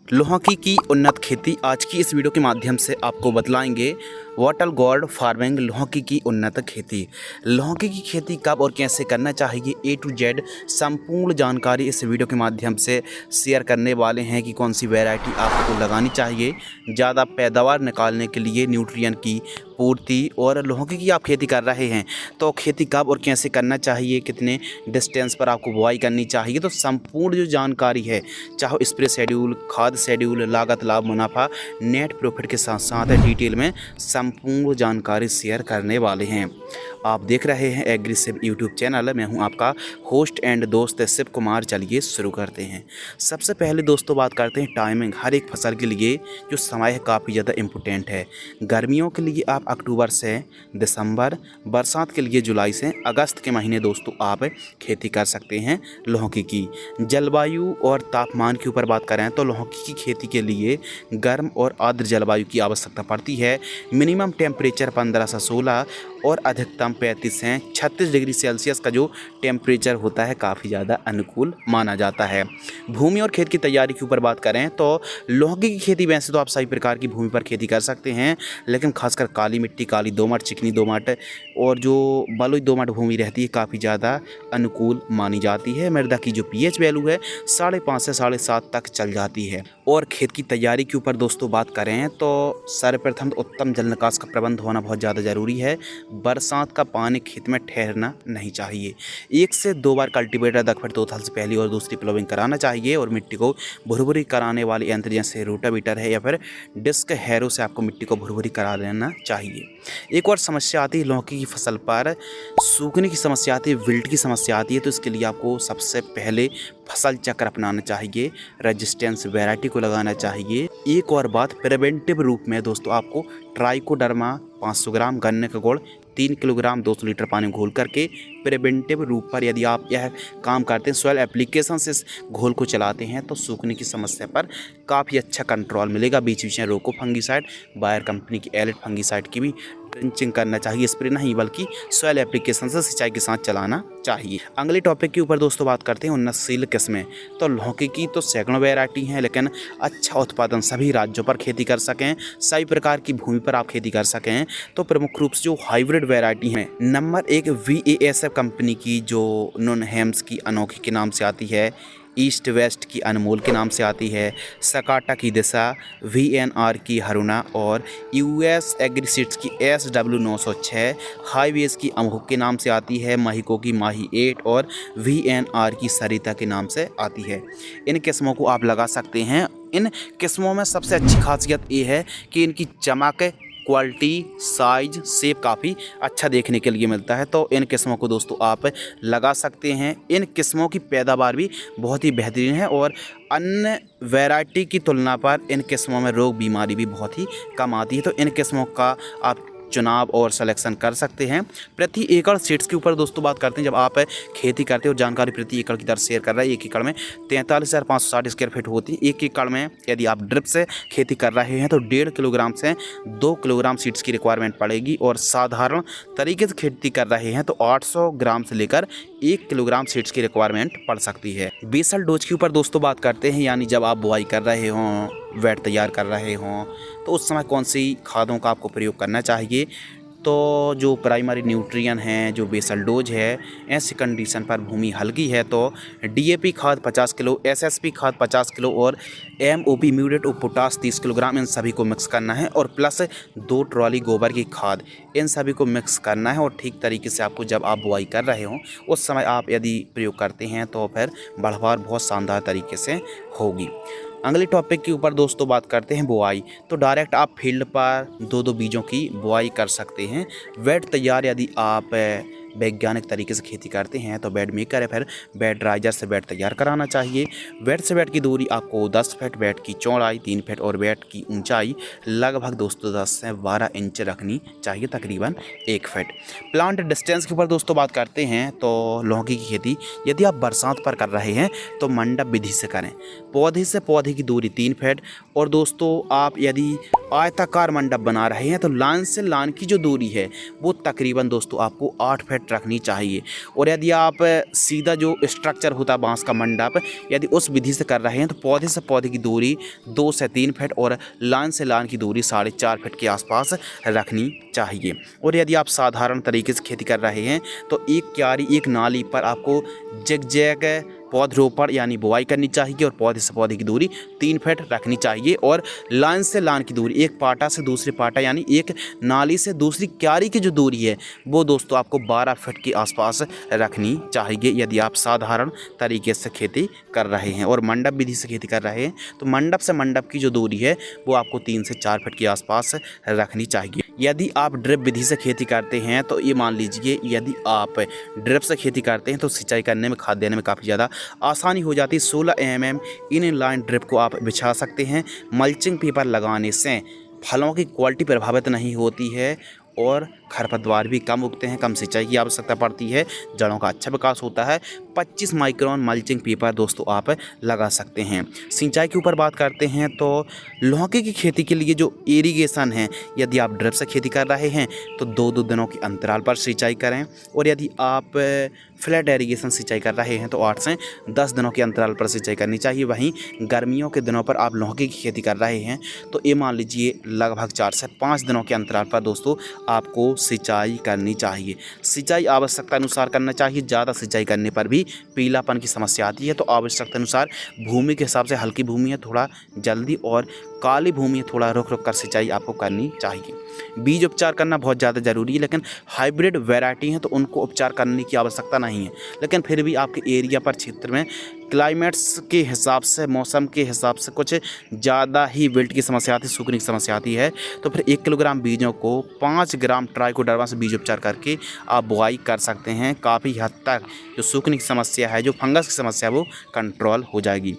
लौकी की उन्नत खेती आज की इस वीडियो के माध्यम से आपको बतलाएंगे। वाटर गोर्ड फार्मिंग लौकी की उन्नत खेती। लौकी की खेती कब और कैसे करना चाहिए, ए टू जेड संपूर्ण जानकारी इस वीडियो के माध्यम से शेयर करने वाले हैं कि कौन सी वैरायटी आपको लगानी चाहिए ज़्यादा पैदावार निकालने के लिए, न्यूट्रिएंट की पूर्ति। और लौकी की आप खेती कर रहे हैं तो खेती कब और कैसे करना चाहिए, कितने डिस्टेंस पर आपको बुआई करनी चाहिए, तो संपूर्ण जो जानकारी है, चाहे स्प्रे शेड्यूल, खाद शेड्यूल, लागत, लाभ, मुनाफा, नेट प्रॉफिट के साथ साथ डिटेल में संपूर्ण जानकारी शेयर करने वाले हैं। आप देख रहे हैं एग्रीसिव यूट्यूब चैनल। मैं हूं आपका होस्ट एंड दोस्त शिव कुमार। चलिए शुरू करते हैं। सबसे पहले दोस्तों बात करते हैं टाइमिंग। हर एक फसल के लिए जो समय है काफ़ी ज़्यादा इम्पोर्टेंट है। गर्मियों के लिए आप अक्टूबर से दिसंबर, बरसात के लिए जुलाई से अगस्त के महीने दोस्तों आप खेती कर सकते हैं लौकी की। जलवायु और तापमान के ऊपर बात करें तो लौकी की खेती के लिए गर्म और आर्द्र जलवायु की आवश्यकता पड़ती है। मिनिमम टेम्परेचर 15 से 16 और अधिकतम 35 से 36 डिग्री सेल्सियस का जो टेम्परेचर होता है काफ़ी ज़्यादा अनुकूल माना जाता है। भूमि और खेत की तैयारी के ऊपर बात करें तो लौकी की खेती वैसे तो आप सभी प्रकार की भूमि पर खेती कर सकते हैं, लेकिन खासकर काली मिट्टी, काली दोमट, चिकनी दोमट और जो बलुई दोमट भूमि रहती है काफ़ी ज़्यादा अनुकूल मानी जाती है। मृदा की जो पीएच वैल्यू है 5.5 से 7.5 तक चल जाती है। और खेत की तैयारी के ऊपर दोस्तों बात करें तो सर्वप्रथम उत्तम जल निकास का प्रबंध होना बहुत ज़्यादा ज़रूरी है। बरसात का पानी खेत में ठहरना नहीं चाहिए। 1 से 2 बार कल्टीवेटर दखपट 2 थल से पहली और दूसरी प्लोविंग कराना चाहिए। और मिट्टी को भुरभुरी कराने वाले यंत्र जैसे रोटावेटर है या फिर डिस्क हैरो से आपको मिट्टी को भुरभुरी करा लेना चाहिए। एक और समस्या आती है लौकी की फसल पर, सूखने की समस्या आती है, विल्ट की समस्या आती है। तो इसके लिए आपको सबसे पहले फसल चक्र अपनाना चाहिए, रेजिस्टेंस वैरायटी को लगाना चाहिए। एक और बात, प्रिवेंटिव रूप में दोस्तों आपको ट्राइकोडर्मा 500 ग्राम, गन्ने का गुड़ 3 किलोग्राम 200 लीटर पानी में घोल करके प्रिवेंटिव रूप पर यदि आप यह काम करते हैं, सॉइल एप्लीकेशन से इस घोल को चलाते हैं तो सूखने की समस्या पर काफ़ी अच्छा कंट्रोल मिलेगा। बीच बीच में रोको फंगीसाइड, बायर कंपनी की एलिट फंगीसाइड की भी ड्रिंचिंग करना चाहिए, स्प्रे नहीं बल्कि सॉइल एप्लीकेशन से सिंचाई के साथ चलाना चाहिए। अगले टॉपिक के ऊपर दोस्तों बात करते हैं उन्नतशील किस्में। तो लौकी की तो सैकड़ों वैरायटी हैं, लेकिन अच्छा उत्पादन सभी राज्यों पर खेती कर सकें, सभी प्रकार की भूमि पर आप खेती कर सकें तो प्रमुख रूप से जो हाइब्रिड वैरायटी हैं, नंबर 1 VASF कंपनी की जो नून हेम्स की अनोखी के नाम से आती है, ईस्ट वेस्ट की अनमोल के नाम से आती है, सकाटा की दिशा, VNR की हरुणा और US एग्रीसीड्स की SW 906, हाईवेज की अमहुक के नाम से आती है, महिको की माही 8 और VNR की सरिता के नाम से आती है। इन किस्मों को आप लगा सकते हैं। इन किस्मों में सबसे अच्छी खासियत ये है कि इनकी चमक, क्वालिटी, साइज, शेप काफ़ी अच्छा देखने के लिए मिलता है। तो इन किस्मों को दोस्तों आप लगा सकते हैं। इन किस्मों की पैदावार भी बहुत ही बेहतरीन है और अन्य वैरायटी की तुलना पर इन किस्मों में रोग बीमारी भी बहुत ही कम आती है। तो इन किस्मों का आप चुनाव और सिलेक्शन कर सकते हैं। प्रति एकड़ सीड्स के ऊपर दोस्तों बात करते हैं। जब आप खेती करते हो, जानकारी प्रति एकड़ की दर शेयर कर रहा है। 1 एकड़ में 43,560 स्क्वायर फीट होती है। 1 एकड़ में यदि आप ड्रिप से खेती कर रहे हैं तो 1.5 किलोग्राम से 2 किलोग्राम सीड्स की रिक्वायरमेंट पड़ेगी। और साधारण तरीके से खेती कर रहे हैं तो 800 ग्राम से लेकर 1 किलोग्राम सीड्स की रिक्वायरमेंट पड़ सकती है। बेसल डोज के ऊपर दोस्तों बात करते हैं, यानी जब आप बुआई कर रहे हों, वेट तैयार कर रहे हों तो उस समय कौन सी खादों का आपको प्रयोग करना चाहिए। तो जो प्राइमरी न्यूट्रिएंट हैं, जो बेसल डोज है, ऐसी कंडीशन पर भूमि हल्की है तो DAP खाद 50 किलो, SSP खाद 50 किलो और MOP muriate of potash 30 kilogram, इन सभी को मिक्स करना है। और प्लस 2 ट्रॉली गोबर की खाद, इन सभी को मिक्स करना है। और ठीक तरीके से आपको जब आप बुआई कर रहे हों उस समय आप यदि प्रयोग करते हैं तो फिर बढ़वार बहुत शानदार तरीके से होगी। अगले टॉपिक के ऊपर दोस्तों बात करते हैं बुआई। तो डायरेक्ट आप फील्ड पर 2-2 बीजों की बुआई कर सकते हैं। वेट तैयार यदि आप वैज्ञानिक तरीके से खेती करते हैं तो बेड मेकर या फिर बेड राइजर से बेड तैयार कराना चाहिए। बेड से बेड की दूरी आपको 10 फीट, बेड की चौड़ाई 3 फीट और बेड की ऊंचाई लगभग दोस्तों 10 से 12 इंच रखनी चाहिए, तकरीबन 1 फीट। प्लांट डिस्टेंस के ऊपर दोस्तों बात करते हैं तो लौकी की खेती यदि आप बरसात पर कर रहे हैं तो मंडप विधि से करें। पौधे से पौधे की दूरी 3 फीट। और दोस्तों आप यदि आयताकार मंडप बना रहे हैं तो लाइन से लाइन की जो दूरी है वो तकरीबन दोस्तों आपको 8 फीट रखनी चाहिए। और यदि आप सीधा जो स्ट्रक्चर होता है बांस का मंडप, यदि उस विधि से कर रहे हैं तो पौधे से पौधे की दूरी 2 से 3 फीट और लाइन से लाइन की दूरी 4.5 फीट के आसपास रखनी चाहिए। और यदि आप साधारण तरीके से खेती कर रहे हैं तो एक क्यारी एक नाली पर आपको जैग पौधरोपण यानी बुआई करनी चाहिए और पौधे से पौधे की दूरी 3 फीट रखनी चाहिए। और लाइन से लाइन की दूरी, एक पाटा से दूसरे पाटा यानी एक नाली से दूसरी क्यारी की जो दूरी है वो दोस्तों आपको 12 फीट के आसपास रखनी चाहिए यदि आप साधारण तरीके से खेती कर रहे हैं। और मंडप विधि से खेती कर रहे हैं तो मंडप से मंडप की जो दूरी है वो आपको 3 से 4 फीट के आसपास रखनी चाहिए। यदि आप ड्रिप विधि से खेती करते हैं तो ये मान लीजिए, यदि आप ड्रिप से खेती करते हैं तो सिंचाई करने में, खाद देने में काफ़ी ज़्यादा आसानी हो जाती है। 16 mm इन लाइन ड्रिप को आप बिछा सकते हैं। मल्चिंग पेपर लगाने से फलों की क्वालिटी प्रभावित नहीं होती है और खरपतवार भी कम उगते हैं, कम सिंचाई की आवश्यकता पड़ती है, जड़ों का अच्छा विकास होता है। 25 माइक्रोन मल्चिंग पेपर दोस्तों आप लगा सकते हैं। सिंचाई के ऊपर बात करते हैं तो लौकी की खेती के लिए जो इरिगेशन है, यदि आप ड्रिप से खेती कर रहे हैं तो 2-2 दिनों के अंतराल पर सिंचाई करें। और यदि आप फ्लैट इरिगेशन सिंचाई कर रहे हैं तो 8 से 10 दिनों के अंतराल पर सिंचाई करनी चाहिए। वहीं गर्मियों के दिनों पर आप लौकी की खेती कर रहे हैं तो ये मान लीजिए लगभग 4 से 5 दिनों के अंतराल पर दोस्तों आपको सिंचाई करनी चाहिए। सिंचाई आवश्यकता अनुसार करना चाहिए। ज़्यादा सिंचाई करने पर भी पीलापन की समस्या आती है, तो आवश्यकता अनुसार भूमि के हिसाब से, हल्की भूमि है थोड़ा जल्दी और काली भूमि है थोड़ा रुक रुक कर सिंचाई आपको करनी चाहिए। बीज उपचार करना बहुत ज़्यादा ज़रूरी है, लेकिन हाइब्रिड वैरायटी हैं तो उनको उपचार करने की आवश्यकता नहीं है। लेकिन फिर भी आपके एरिया पर, क्षेत्र में क्लाइमेट्स के हिसाब से, मौसम के हिसाब से कुछ ज़्यादा ही विल्ट की समस्या आती है, सूखने की समस्या आती है, तो फिर 1 किलोग्राम बीजों को 5 ग्राम ट्राइकोडर्मा से बीज उपचार करके आप बुआई कर सकते हैं। काफ़ी हद तक जो सूखने की समस्या है, जो फंगस की समस्या है, वो कंट्रोल हो जाएगी।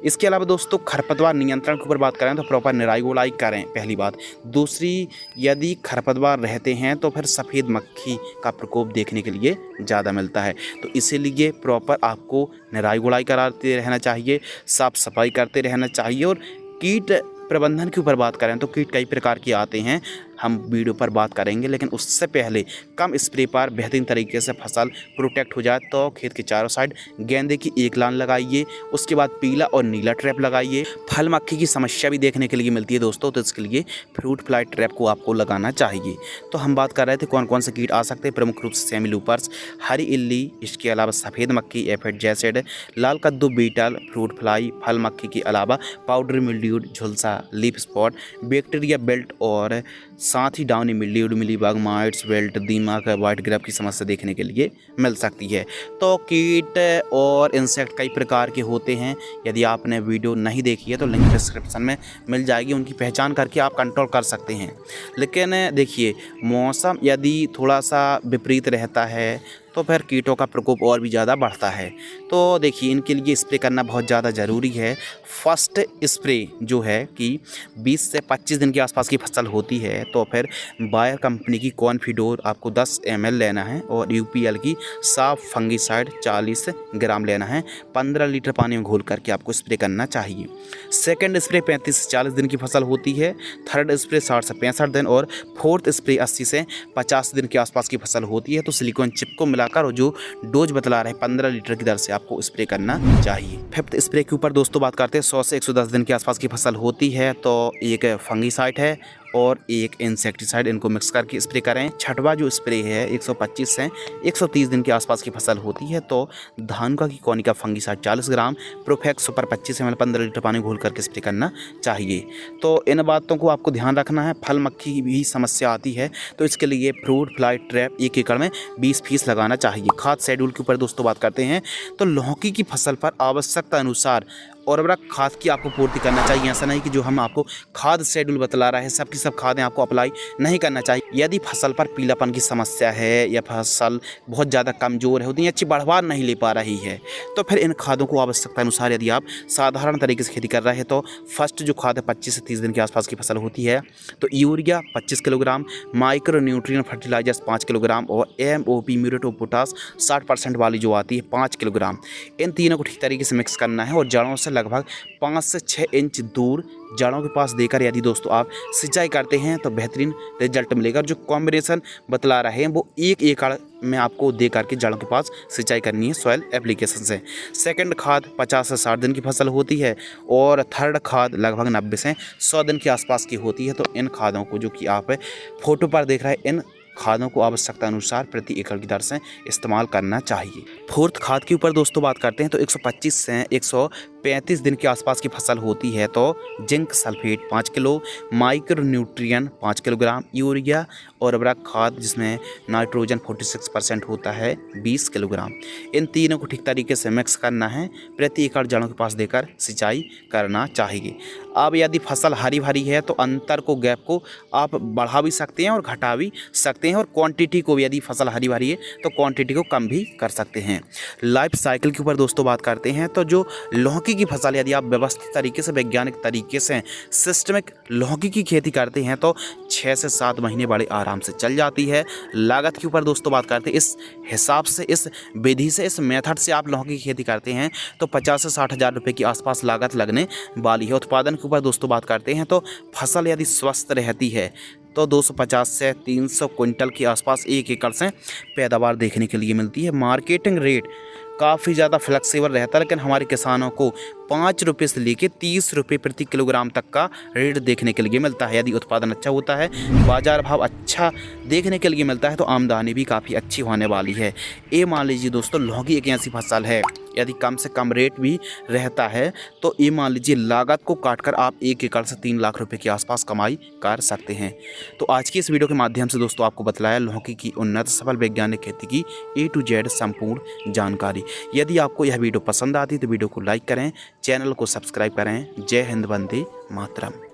इसके अलावा दोस्तों खरपतवार नियंत्रण के ऊपर बात करें तो प्रॉपर निराई गुड़ाई करें, पहली बात। दूसरी, यदि खरपतवार रहते हैं तो फिर सफ़ेद मक्खी का प्रकोप देखने के लिए ज़्यादा मिलता है, तो इसीलिए प्रॉपर आपको निराई गुड़ाई कराते रहना चाहिए, साफ़ सफाई करते रहना चाहिए। और कीट प्रबंधन के ऊपर बात करें तो कीट कई प्रकार के आते हैं, हम वीडियो पर बात करेंगे, लेकिन उससे पहले कम स्प्रे पर बेहतरीन तरीके से फसल प्रोटेक्ट हो जाए तो खेत के चारों साइड गेंदे की एक लाइन लगाइए। उसके बाद पीला और नीला ट्रैप लगाइए। फल मक्खी की समस्या भी देखने के लिए मिलती है दोस्तों, तो इसके लिए फ्रूट फ्लाई ट्रैप को आपको लगाना चाहिए। तो हम बात कर रहे थे कौन कौन से कीट आ सकते हैं। प्रमुख रूप से सेमी लूपर्स, हरी इल्ली, इसके अलावा सफ़ेद मक्खी, एफिड जैसिड, लाल कद्दू बीटल, फ्रूट फ्लाई, फल मक्खी के अलावा पाउडर मिल्ड्यू, झुलसा, लीफ स्पॉट, बैक्टीरिया बेल्ट और साथ ही downy mildew, mealybug, mites, blight, दीमक, वाइट ग्रेप की समस्या देखने के लिए मिल सकती है। तो कीट और इंसेक्ट कई प्रकार के होते हैं। यदि आपने वीडियो नहीं देखी है तो लिंक डिस्क्रिप्शन में मिल जाएगी, उनकी पहचान करके आप कंट्रोल कर सकते हैं। लेकिन देखिए, मौसम यदि थोड़ा सा विपरीत रहता है तो फिर कीटों का प्रकोप और भी ज़्यादा बढ़ता है। तो देखिए, इनके लिए स्प्रे करना बहुत ज़्यादा ज़रूरी है। फर्स्ट स्प्रे जो है कि 20 से 25 दिन के आसपास की फसल होती है तो फिर बायर कंपनी की कॉन्फिडोर आपको 10 ml लेना है और यूपीएल की साफ फंगीसाइड 40 ग्राम लेना है। 15 लीटर पानी में घोल करके आपको स्प्रे करना चाहिए। सेकेंड स्प्रे 35 से 40 दिन की फसल होती है। थर्ड स्प्रे 60 से 65 दिन और फोर्थ स्प्रे 80 से 50 दिन के आसपास की फसल होती है। तो सिलिकॉन चिप को मिलाकर और जो डोज बतला रहे 15 लीटर की दर से आपको स्प्रे करना चाहिए। फिफ्थ स्प्रे के ऊपर दोस्तों बात करते हैं, 100 से 110 दिन के आसपास की फसल होती है तो एक फंगीसाइड है और एक इंसेक्टिसाइड, इनको मिक्स करके स्प्रे करें। छठवां जो स्प्रे है 125 से 130 दिन के आसपास की फसल होती है तो धानुका की कोनिका फंगीसाइड 40 ग्राम, प्रोफेक्स सुपर 25 ml 15 लीटर पानी घोल करके स्प्रे करना चाहिए। तो इन बातों को आपको ध्यान रखना है। फल मक्खी की भी समस्या आती है तो इसके लिए फ्रूट फ्लाई ट्रैप 1 एकड़ में 20 पीस लगाना चाहिए। खाद शेड्यूल के ऊपर दोस्तों बात करते हैं तो लौकी की फसल पर आवश्यकता अनुसार उर्वरक खाद की आपको पूर्ति करना चाहिए। ऐसा नहीं कि जो हम आपको खाद शेड्यूल बतला रहे हैं सब की सब खादें आपको अप्लाई नहीं करना चाहिए। यदि फसल पर पीलापन की समस्या है या फसल बहुत ज़्यादा कमज़ोर है, उतनी अच्छी बढ़वार नहीं ले पा रही है, तो फिर इन खादों को आवश्यकता अनुसार, यदि आप साधारण तरीके से खेती कर रहे हैं तो फर्स्ट जो खाद है 25 से 30 दिन के आसपास की फसल होती है तो urea 25 kilogram, micro nutrient fertilizers 5 kilogram और MOP म्यूरेट ऑफ पोटास 60% वाली जो आती है 5 किलोग्राम। इन तीनों को ठीक तरीके से मिक्स करना है और जड़ों से लगभग 5 से 6 इंच दूर जड़ों के पास देकर यदि दोस्तों आप सिंचाई करते हैं तो बेहतरीन रिजल्ट मिलेगा। जो कॉम्बिनेशन बतला रहे हैं वो 1 एकड़ में आपको दे करके जड़ों के पास सिंचाई करनी है सॉइल एप्लीकेशन से। सेकंड खाद 50 से 60 दिन की फसल होती है और थर्ड खाद लगभग 90 से 100 दिन के आसपास की होती है। तो इन खादों को जो कि आप फोटो पर देख रहे हैं, इन खादों को आवश्यकता अनुसार प्रति एकड़ की दर से इस्तेमाल करना चाहिए। फोर्थ खाद के ऊपर दोस्तों बात करते हैं तो 125 से 135 दिन के आसपास की फसल होती है तो zinc sulphate 5 kilo, micro nutrient 5 kilogram, urea और उर्वरक खाद जिसमें नाइट्रोजन 46% होता है 20 किलोग्राम। इन तीनों को ठीक तरीके से मिक्स करना है, प्रति एकड़ जड़ों के पास देकर सिंचाई करना चाहिए। अब यदि फसल हरी भरी है तो अंतर को, गैप को आप बढ़ा भी सकते हैं और घटा भी सकते हैं, और क्वांटिटी को भी, यदि फसल हरी भरी है तो क्वांटिटी को कम भी कर सकते हैं। लाइफ साइकिल के ऊपर दोस्तों बात करते हैं तो जो लौकी की फसल यदि आप व्यवस्थित तरीके से, वैज्ञानिक तरीके से सिस्टमिक लौकी की खेती करते हैं तो 6 से 7 महीने बड़े आराम से चल जाती है। लागत के ऊपर दोस्तों बात करते हैं, इस हिसाब से, इस विधि से, इस मेथड से आप लौकी की खेती करते हैं तो 50 से 60 हज़ार रुपये की आसपास लागत लगने वाली है। उत्पादन के ऊपर दोस्तों बात करते हैं तो फसल यदि स्वस्थ रहती है तो 250 से 300 क्विंटल के आसपास 1 एकड़ से पैदावार देखने के लिए मिलती है। मार्केटिंग रेट काफ़ी ज़्यादा फ्लेक्सिबल रहता है, लेकिन हमारे किसानों को 5 रुपये से लेकर 30 रुपये प्रति किलोग्राम तक का रेट देखने के लिए मिलता है। यदि उत्पादन अच्छा होता है, बाजार भाव अच्छा देखने के लिए मिलता है तो आमदनी भी काफ़ी अच्छी होने वाली है। ये मान लीजिए दोस्तों लौकी एक ऐसी फसल है यदि कम से कम रेट भी रहता है तो ये मान लीजिए लागत को काटकर आप 1 एकड़ से 3 लाख रुपए के आसपास कमाई कर सकते हैं। तो आज की इस वीडियो के माध्यम से दोस्तों आपको बतलाया लौकी की उन्नत सफल वैज्ञानिक खेती की A to Z संपूर्ण जानकारी। यदि आपको यह वीडियो पसंद आती तो वीडियो को लाइक करें, चैनल को सब्सक्राइब करें। जय हिंद, वंदे मातरम।